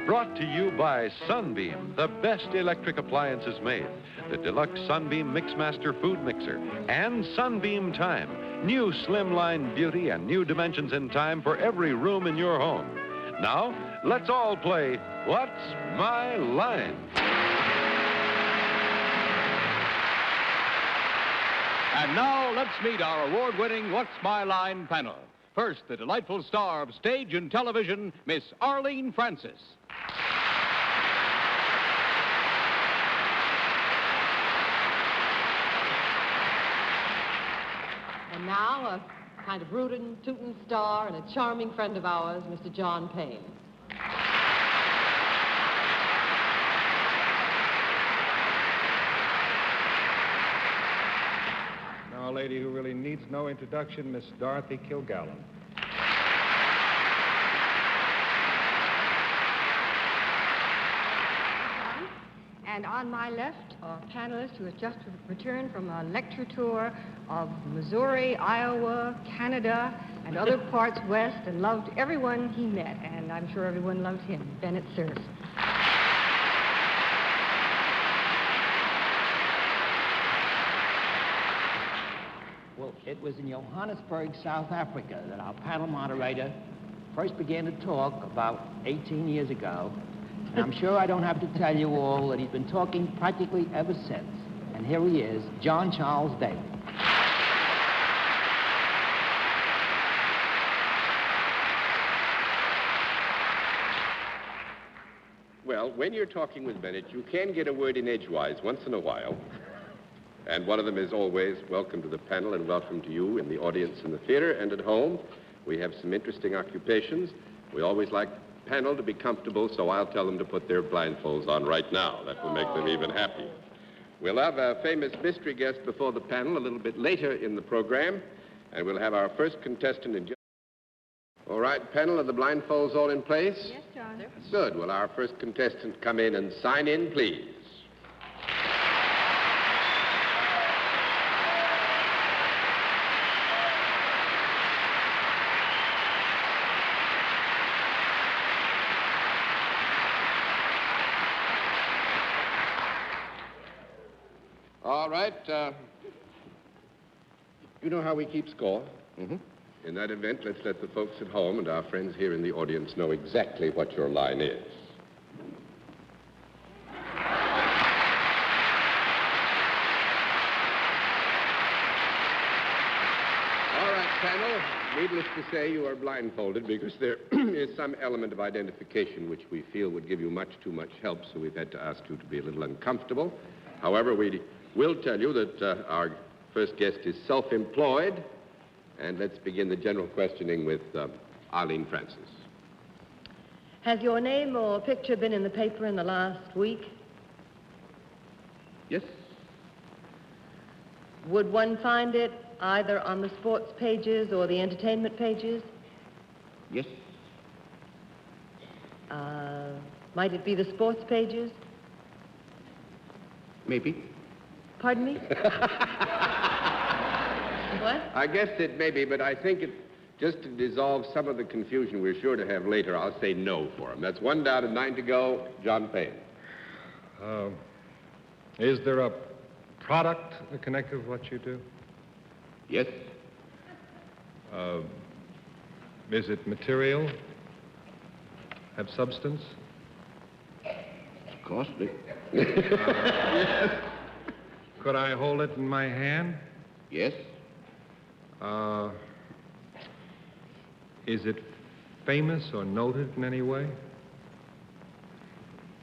Brought to you by Sunbeam, the best electric appliances made. The Deluxe Sunbeam Mixmaster Food Mixer. And Sunbeam Time. New slimline beauty and new dimensions in time for every room in your home. Now, let's all play What's My Line? And now, let's meet our award-winning What's My Line panel. First, the delightful star of stage and television, Miss Arlene Francis. And now, a kind of rootin', tootin' star and a charming friend of ours, Mr. John Payne. Now, a lady who really needs no introduction, Miss Dorothy Kilgallen. And on my left, a panelist who has just returned from a lecture tour of Missouri, Iowa, Canada, and other parts west, and loved everyone he met, and I'm sure everyone loved him, Bennett, Cerf. Well, it was in Johannesburg, South Africa, that our panel moderator first began to talk about 18 years ago. And I'm sure I don't have to tell you all that he's been talking practically ever since. And here he is, John Charles Daly. Well, when you're talking with Bennett, you can get a word in edgewise once in a while. And one of them is always, welcome to the panel and welcome to you in the audience in the theater and at home. We have some interesting occupations. We always like the panel to be comfortable, so I'll tell them to put their blindfolds on right now. That will make them even happy. We'll have a famous mystery guest before the panel a little bit later in the program, and we'll have our first contestant in just... All right, panel, are the blindfolds all in place? Yes, John. Good. Will our first contestant come in and sign in, please? All right. You know how we keep score? Mm-hmm. In that event, let's let the folks at home and our friends here in the audience know exactly what your line is. All right, panel. Needless to say, you are blindfolded because there is some element of identification which we feel would give you much too much help, so we've had to ask you to be a little uncomfortable. However, we will tell you that our first guest is self-employed, and let's begin the general questioning with Arlene Francis. Has your name or picture been in the paper in the last week? Yes? Would one find it either on the sports pages or the entertainment pages? Yes? Might it be the sports pages? Maybe. Pardon me? What? I guess it may be, but I think it, just to dissolve some of the confusion we're sure to have later, I'll say no for him. That's 1 down and 9 to go. John Payne. Is there a product connected with what you do? Yes? Is it material? Have substance? Costly. Yes. Could I hold it in my hand? Yes? Is it famous or noted in any way?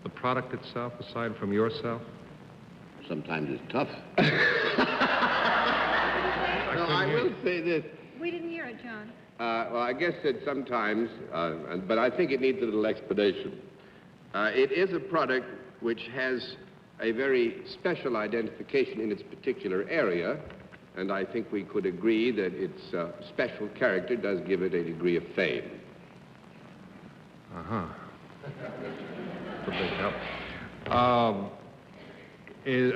The product itself, aside from yourself? Sometimes it's tough. No, I will say this. We didn't hear it, John. Well, I guess that sometimes, but I think it needs a little explanation. It is a product which has a very special identification in its particular area, and I think we could agree that its special character does give it a degree of fame. Uh-huh. That's a big help.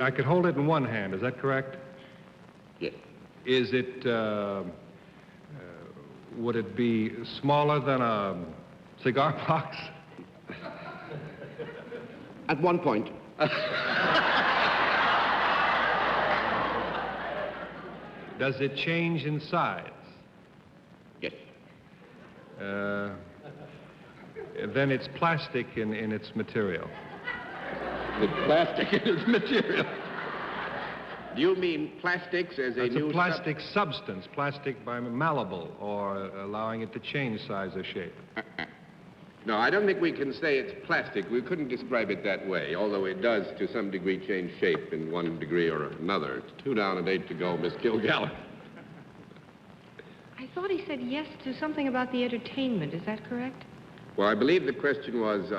I could hold it in one hand, is that correct? Yes. Is it, would it be smaller than a cigar box? At one point. Does it change in size? Yes. Then it's plastic in its material. The plastic in its material. Do you mean plastics as a It's new a plastic substance, plastic by malleable, or allowing it to change size or shape. No, I don't think we can say it's plastic. We couldn't describe it that way, although it does, to some degree, change shape in one degree or another. It's 2 down and 8 to go, Miss Kilgallen. I thought he said yes to something about the entertainment. Is that correct? Well, I believe the question was,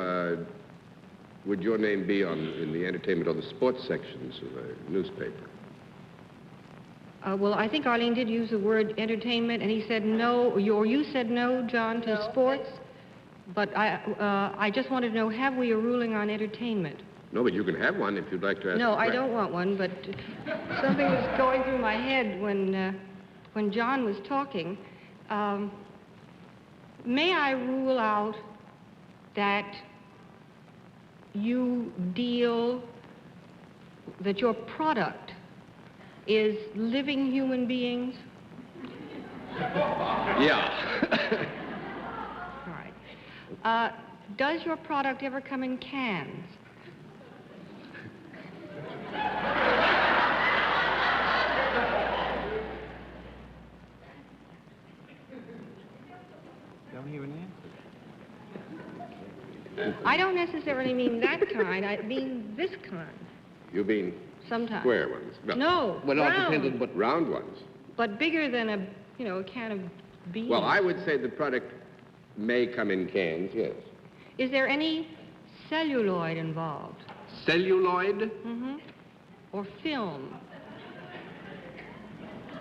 would your name be in the entertainment or the sports sections of the newspaper? Well, I think Arlene did use the word entertainment, and he said no, or you said no, John, to sports. But I just wanted to know, have we a ruling on entertainment? No, but you can have one if you'd like to ask. No, I don't want one, but something was going through my head when John was talking. May I rule out that that your product is living human beings? Yeah. All right. Does your product ever come in cans? Don't hear an answer. I don't necessarily mean that kind. I mean this kind. You mean Sometimes. square ones? No, Well, it all depends round. on what round ones. But bigger than a can of beans. Well, I would say the product may come in cans, yes. Is there any celluloid involved? Celluloid? Mm-hmm. Or film?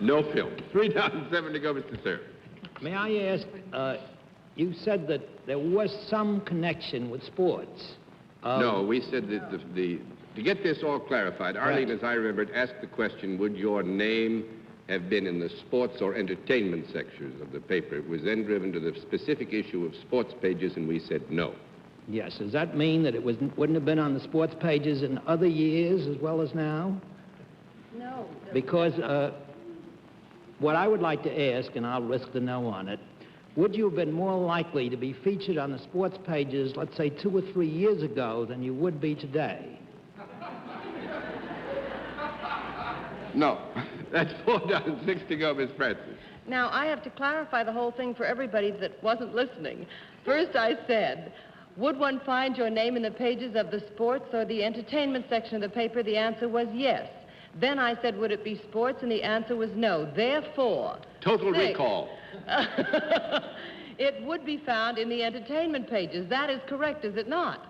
No film. 3 down, 7 to go, Mr. Cerf. May I ask, you said that there was some connection with sports. No, we said that to get this all clarified, Arlene, as I remembered, asked the question, would your name have been in the sports or entertainment sections of the paper? It was then driven to the specific issue of sports pages, and we said no. Yes. Does that mean that it wouldn't have been on the sports pages in other years as well as now? No. Because what I would like to ask, and I'll risk the no on it, would you have been more likely to be featured on the sports pages, let's say 2 or 3 years ago, than you would be today? No. That's 4 down, 6 to go, Miss Francis. Now, I have to clarify the whole thing for everybody that wasn't listening. First, I said, would one find your name in the pages of the sports or the entertainment section of the paper? The answer was yes. Then I said, would it be sports? And the answer was no. Therefore... Total 6. recall. It would be found in the entertainment pages. That is correct, is it not?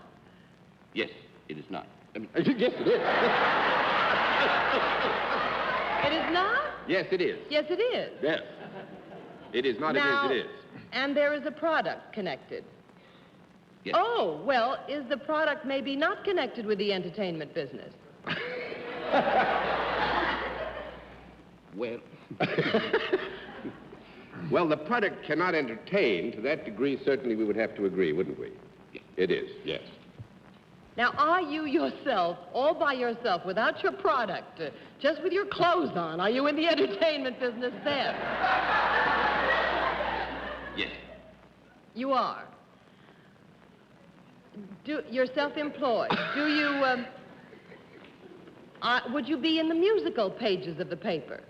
Yes, it is not. Yes, it is. It is not? Yes, it is. Yes, it is. Yes. It is not, Now, it is. and there is a product connected. Yes. Oh, well, is the product maybe not connected with the entertainment business? Well... Well, the product cannot entertain. To that degree, certainly we would have to agree, wouldn't we? It is, yes. Now, are you yourself, all by yourself, without your product, just with your clothes on, are you in the entertainment business then? Yes. You are. You're self-employed. Do you, would you be in the musical pages of the paper?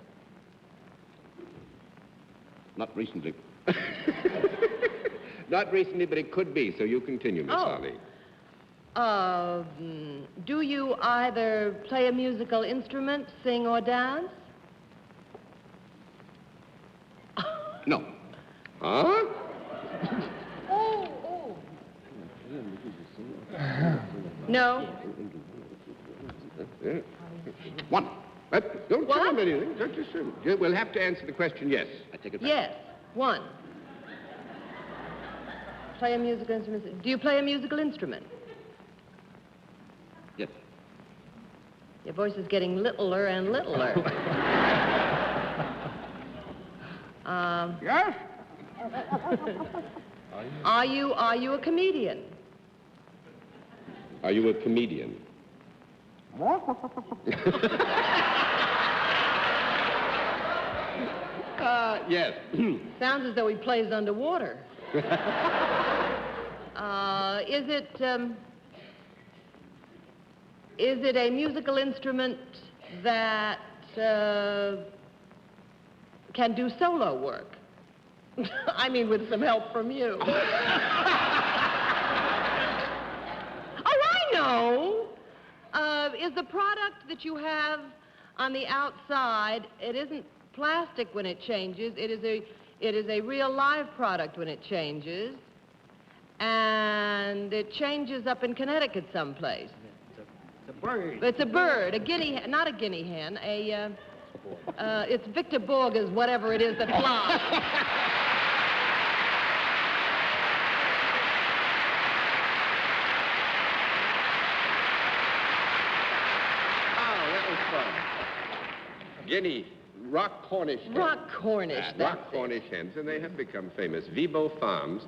Not recently. Not recently, but it could be, so you continue, Miss Arlene. Do you either play a musical instrument, sing, or dance? No. Huh? Oh. No? One. Don't What? tell him anything. Don't just we'll have to answer the question yes. I take it back. Yes. 1. Play a musical instrument. Do you play a musical instrument? Yes. Your voice is getting littler and littler. Yes? Are you a comedian? Are you a comedian? Yes. Sounds as though he plays underwater. Is it a musical instrument that can do solo work? I mean, with some help from you. Oh, I know. Is the product that you have on the outside, it isn't plastic when it changes. It is a real live product when it changes. And it changes up in Connecticut someplace. It's a bird. It's a bird, not a guinea hen, it's Victor Borge's whatever it is that flies. Oh, that was fun. Guinea, rock Cornish hens. Rock Cornish, that's Rock Cornish hens, and they have become famous. Vibo Farms.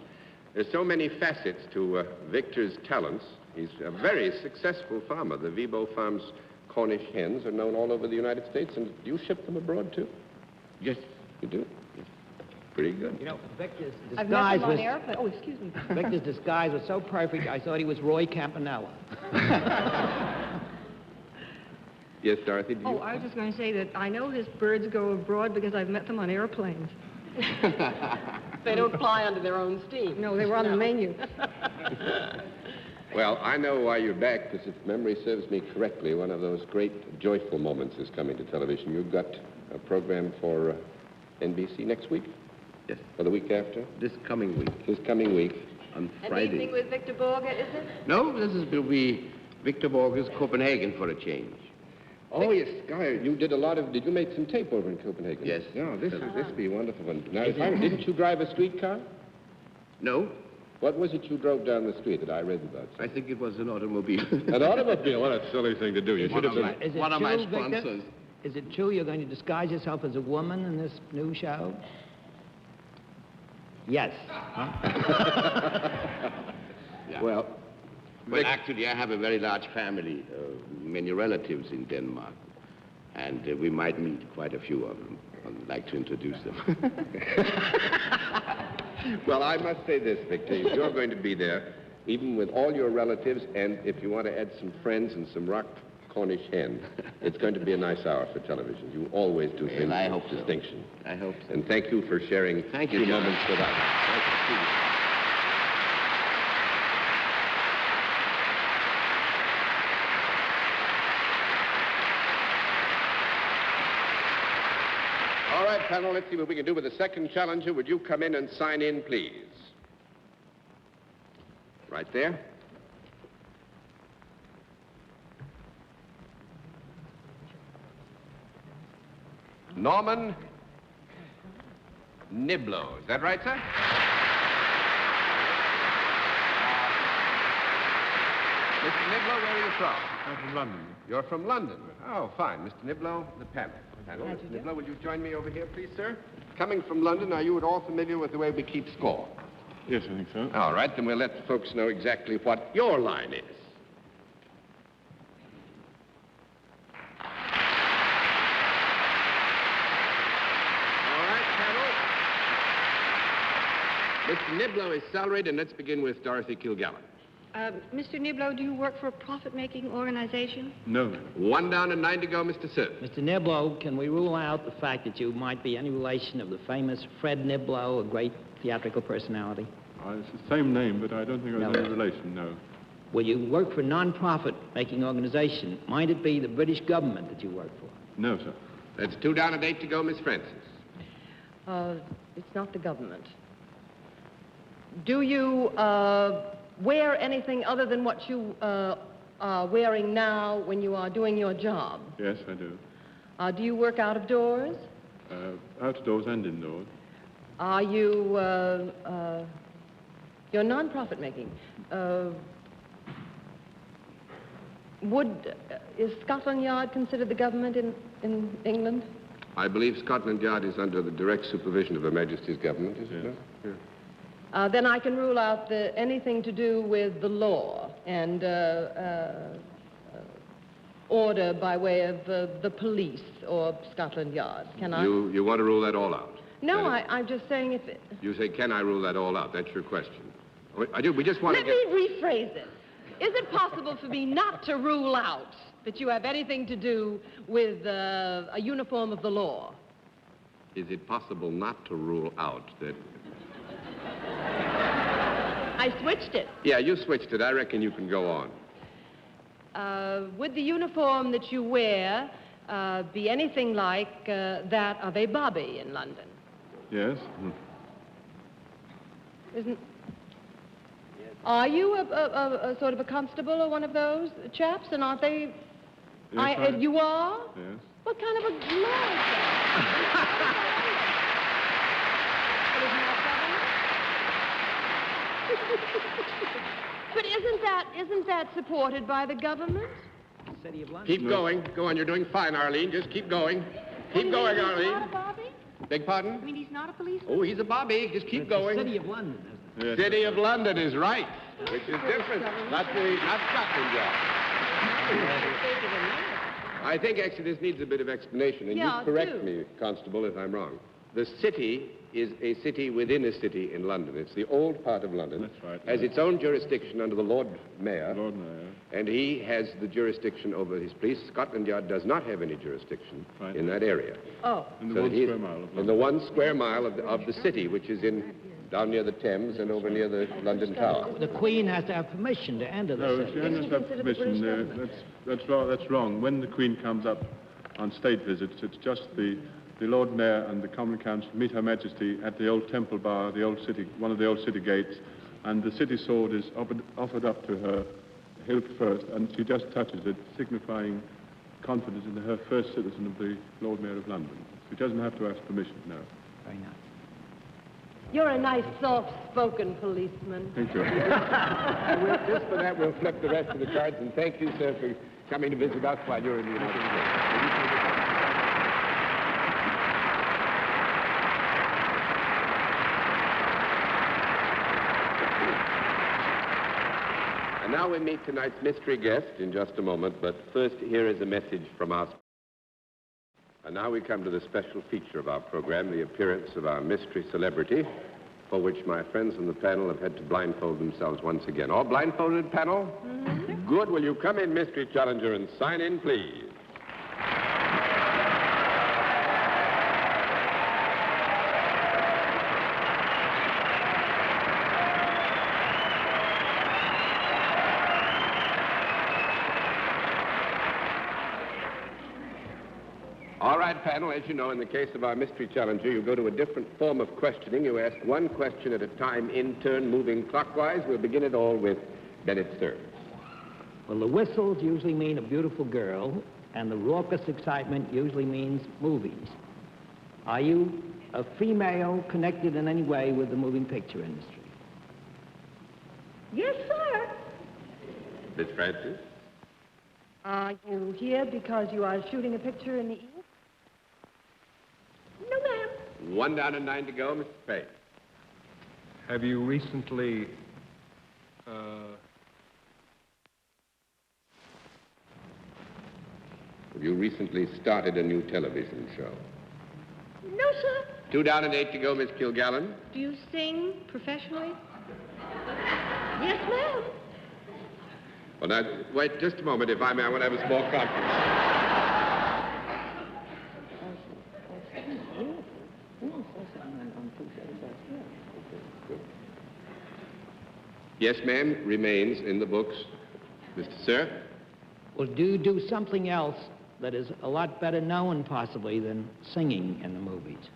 There's so many facets to Victor's talents. He's a very successful farmer. The Vibo Farms Cornish hens are known all over the United States, and you ship them abroad, too? Yes. You do? Yes. Pretty good. You know, Victor's I've met disguise him on was... airplane. Oh, excuse me. Victor's disguise was so perfect, I thought he was Roy Campanella. Yes, Dorothy, did you? Oh, I was just going to say that I know his birds go abroad because I've met them on airplanes. They don't fly under their own steam. No, they were on the menu. Well, I know why you're back, because if memory serves me correctly, one of those great joyful moments is coming to television. You've got a program for NBC next week? Yes. Or the week after? This coming week. This coming week. On An Friday. evening with Victor Borge, is it? No, this will be Victor Borge's Copenhagen for a change. Oh, yes, Guy, you did you make some tape over in Copenhagen? Yes. Yeah, this would be a wonderful one. Now, didn't you drive a streetcar? No, What was it you drove down the street that I read about? I think it was an automobile. An automobile? What a silly thing to do. You should have been... Is it One of my true, Victor? sponsors. Is it true you're going to disguise yourself as a woman in this new show? Yes. Yeah. Well, Well, actually, I have a very large family, many relatives in Denmark, and we might meet quite a few of them. I'd like to introduce them. well, I must say this, Victor. If you're going to be there, even with all your relatives, and if you want to add some friends and some rock Cornish hen, it's going to be a nice hour for television. You always do things I with hope so. distinction. I hope so. And thank you for sharing Thank a you, few John. moments with us. All right, panel, let's see what we can do with the second challenger. Would you come in and sign in, please? Right there. Norman Niblo. Is that right, sir? Mr. Niblo, where are you from? I'm from London. You're from London. Oh, fine. Mr. Niblo, the panel. Mr. Niblo, will you join me over here, please, sir? Coming from London, are you at all familiar with the way we keep score? Yes, I think so. All right, then we'll let the folks know exactly what your line is. All right, panel. Mr. Niblo is salaried, and let's begin with Dorothy Kilgallen. Mr. Niblo, do you work for a profit-making organization? No. 1 down and 9 to go, Mr. Cerf. Mr. Niblo, can we rule out the fact that you might be any relation of the famous Fred Niblo, a great theatrical personality? It's the same name, but I don't think No. there's any relation, no. Well, you work for a non-profit making organization. Might it be the British government that you work for? No, sir. That's 2 down and 8 to go, Miss Francis. It's not the government. Do you wear anything other than what you are wearing now when you are doing your job? Yes, I do. Do you work out of doors? Outdoors and indoors. Are you, you're non-profit making. Is Scotland Yard considered the government in England? I believe Scotland Yard is under the direct supervision of Her Majesty's government, is it Yes. not? Then I can rule out anything to do with the law. and order by way of the police or Scotland Yard. Can I? You want to rule that all out? No, I'm just saying if it... You say, can I rule that all out? That's your question. I do. We just want to Let me rephrase it. Is it possible for me not to rule out that you have anything to do with a uniform of the law? Is it possible not to rule out that... I switched it. Yeah, you switched it. I reckon you can go on. Would the uniform that you wear be anything like that of a bobby in London? Yes. Isn't... Are you a sort of a constable or one of those chaps, and aren't they... Yes, you are? Yes. What kind of a law is that? But isn't that supported by the government? City of London. Keep going. Go on. You're doing fine, Arlene. Just keep going. Keep going, Arlene. He's not a bobby? Beg pardon? I mean, he's not a policeman? Oh, he's a bobby. Just keep going. City of London, isn't it? Yes. City of London is right, which is different. Not Scotland Yard. I think actually this needs a bit of explanation, and Yeah, you correct do. me, Constable, if I'm wrong. The city is a city within a city in London. It's the old part of London. That's right. Has its own jurisdiction under the Lord Mayor. Lord Mayor. And he has the jurisdiction over his police. Scotland Yard does not have any jurisdiction Right. in that area. Oh. In the So one that he's square mile of in London. the 1 square mile of the city, which is down near the Thames and over near the London Tower. The Queen has to have permission to enter the No, city. she hasn't had permission. That's wrong. When the Queen comes up on state visits, it's just the Lord Mayor and the Common Council meet Her Majesty at the old Temple Bar, one of the old city gates, and the city sword is offered up to her hilt first, and she just touches it, signifying confidence in her first citizen of the Lord Mayor of London. She doesn't have to ask permission, no. Very nice. You're a nice, soft-spoken policeman. Thank you. Just for that, we'll flip the rest of the cards, and thank you, sir, for coming to visit us while you're in the United States. And now we meet tonight's mystery guest in just a moment, but first here is a message from us. And now we come to the special feature of our program, the appearance of our mystery celebrity, for which my friends on the panel have had to blindfold themselves once again. All blindfolded, panel? Mm-hmm. Good. Will you come in, mystery challenger, and sign in, please? All right, panel, as you know, in the case of our mystery challenger, you go to a different form of questioning. You ask one question at a time, in turn, moving clockwise. We'll begin it all with Bennett, sir. Well, the whistles usually mean a beautiful girl, and the raucous excitement usually means movies. Are you a female connected in any way with the moving picture industry? Yes, sir. Miss Francis? Are you here because you are shooting a picture in the east? No, ma'am. 1 down and 9 to go, Mr. Payne. Have you recently, Have you recently started a new television show? No, sir. 2 down and 8 to go, Miss Kilgallen. Do you sing professionally? Yes, ma'am. Well, now, wait just a moment, if I may. I want to have a small conference. Yes, ma'am, remains in the books. Mr. Cerf? Well, do you do something else that is a lot better known, possibly, than singing in the movies?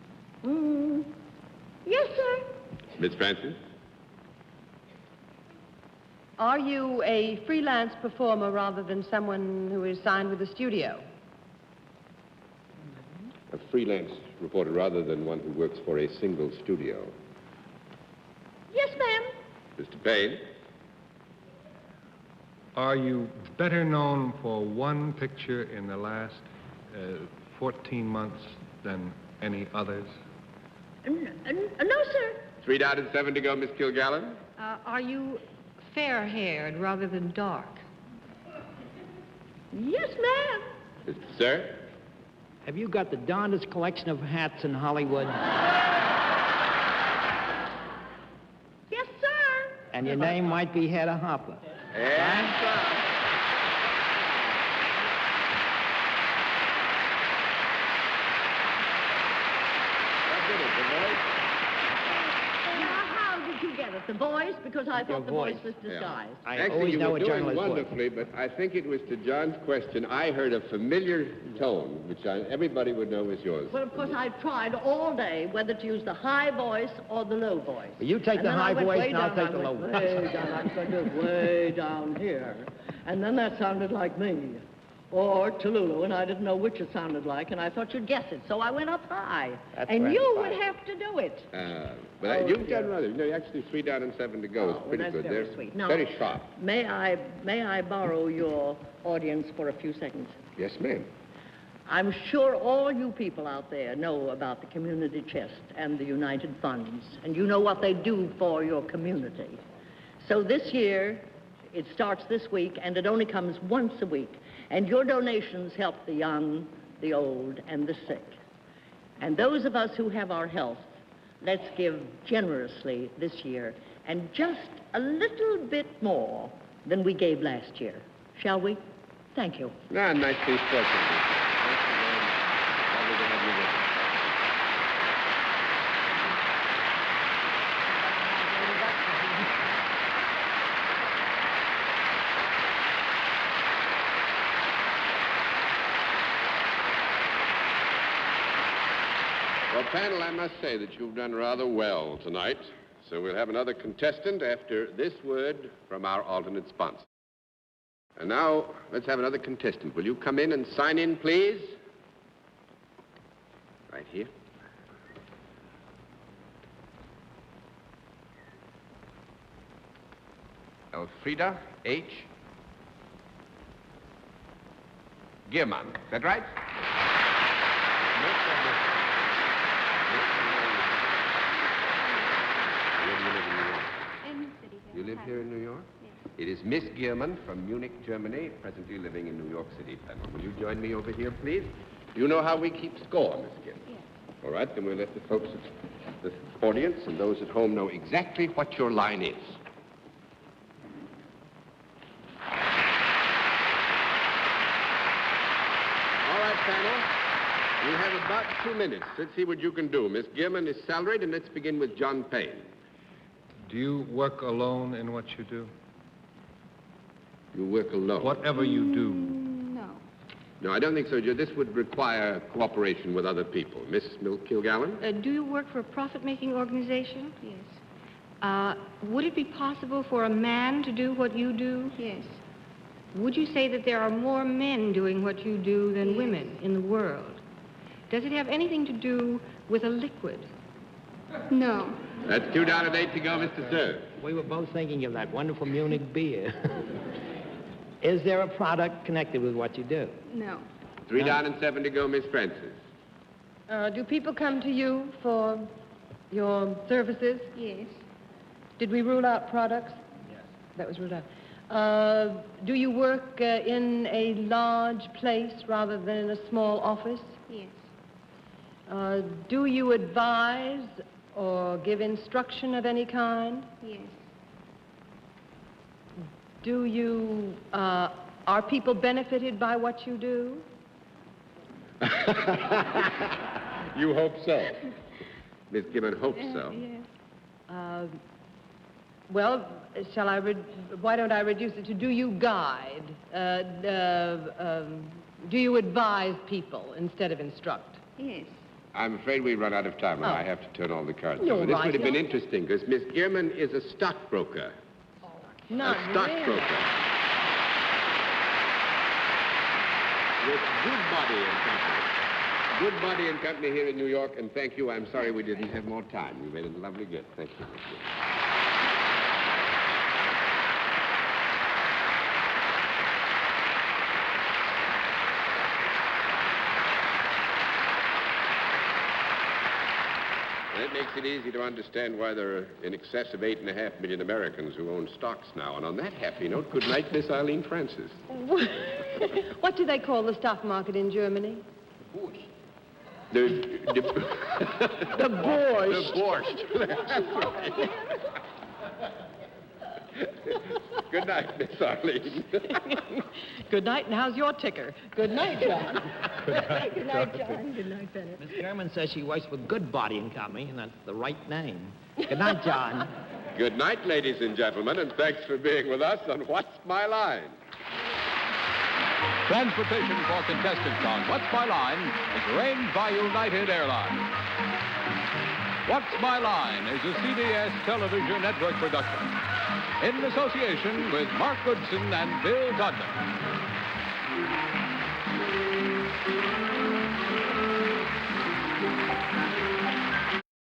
Yes, sir. Miss Francis? Are you a freelance performer rather than someone who is signed with a studio? A freelance reporter rather than one who works for a single studio. Yes, ma'am. Mr. Payne? are you better known for one picture in the last 14 months than any others? No, sir. 3 down and 7 to go, Miss Kilgallen. Are you fair-haired rather than dark. Yes, ma'am. Sir? Have you got the darndest collection of hats in Hollywood? Yes, sir. And your name might be Hedda Hopper. And Now, how did you get it? The voice? Because I thought the voice was disguised. I actually, always you know were a doing journalist would. wonderfully, but I think it was to John's question, I heard a familiar tone, which everybody would know was yours. Well, of course, I tried all day whether to use the high voice or the low voice. Well, you take And the then I high went voice way and I'll down, take I the low went voice. way down. I was going to do way down here. And then that sounded like me. Or Tallulah, and I didn't know which it sounded like, and I thought you'd guess it. So I went up high. That's and you gratifying. would have to do it. But Oh, you've dear. done rather. You know, actually 3 down and 7 to go. Oh, It's pretty that's good. very They're sweet. Now, very sharp. May I borrow your audience for a few seconds? Yes, ma'am. I'm sure all you people out there know about the community chest and the United Funds, and you know what they do for your community. So this year, it starts this week, and it only comes once a week. And your donations help the young, the old, and the sick. And those of us who have our health, let's give generously this year, and just a little bit more than we gave last year. Shall we? Thank you. Ah, nicely spoken. Thank you very much. Lovely to have you with us. Well, panel, I must say that you've done rather well tonight. So we'll have another contestant after this word from our alternate sponsor. And now, let's have another contestant. Will you come in and sign in, please? Right here. Elfrida H. Giermann. Is that right? You live here in New York? Yes. It is Miss Giermann from Munich, Germany, presently living in New York City. Panel, will you join me over here, please? Do you know how we keep score, Miss Giermann? Yes. All right, then we'll let the folks at the audience and those at home know exactly what your line is. All right, panel. You have about 2 minutes. Let's see what you can do. Miss Giermann is salaried, and let's begin with John Payne. Do you work alone in what you do? You work alone. Whatever you do. No. No, I don't think so, Joe. This would require cooperation with other people. Miss Kilgallen? Do you work for a profit-making organization? Yes. Would it be possible for a man to do what you do? Yes. Would you say that there are more men doing what you do than women in the world? Does it have anything to do with a liquid? No. That's 2 down and 8 to go, Mr. Cerf. We were both thinking of that wonderful Munich beer. Is there a product connected with what you do? No. 3 down and 7 to go, Miss Francis. Do people come to you for your services? Yes. Did we rule out products? Yes. That was ruled out. Do you work in a large place rather than in a small office? Yes. Do you advise or give instruction of any kind? Yes. Do you, are people benefited by what you do? You hope so. Miss Gibbon hopes so. Yes. Well, why don't I reduce it to do you guide? Do you advise people instead of instruct? Yes. I'm afraid we run out of time, and I have to turn all the cards You're over. This right, would have been you're- interesting, because Miss Giermann is a stockbroker. Not A stockbroker. really. With Goodbody and Company. Goodbody and Company here in New York, and thank you. I'm sorry we didn't have more time. You made it lovely good. Thank you. And it makes it easy to understand why there are in excess of 8.5 million Americans who own stocks now. And on that happy note, good night, Miss Arlene Francis. What do they call the stock market in Germany? The borscht. The borscht. That's right. Good night, Miss Arlene. Good night, and how's your ticker? Good night, John. Good night, John. Good night, Bennett. Miss German says she works for Good Body and Company, and that's the right name. Good night, John. Good night, ladies and gentlemen, and thanks for being with us on What's My Line? Transportation for contestants on What's My Line is arranged by United Airlines. What's My Line is a CBS television network production in association with Mark Goodson and Bill Todman.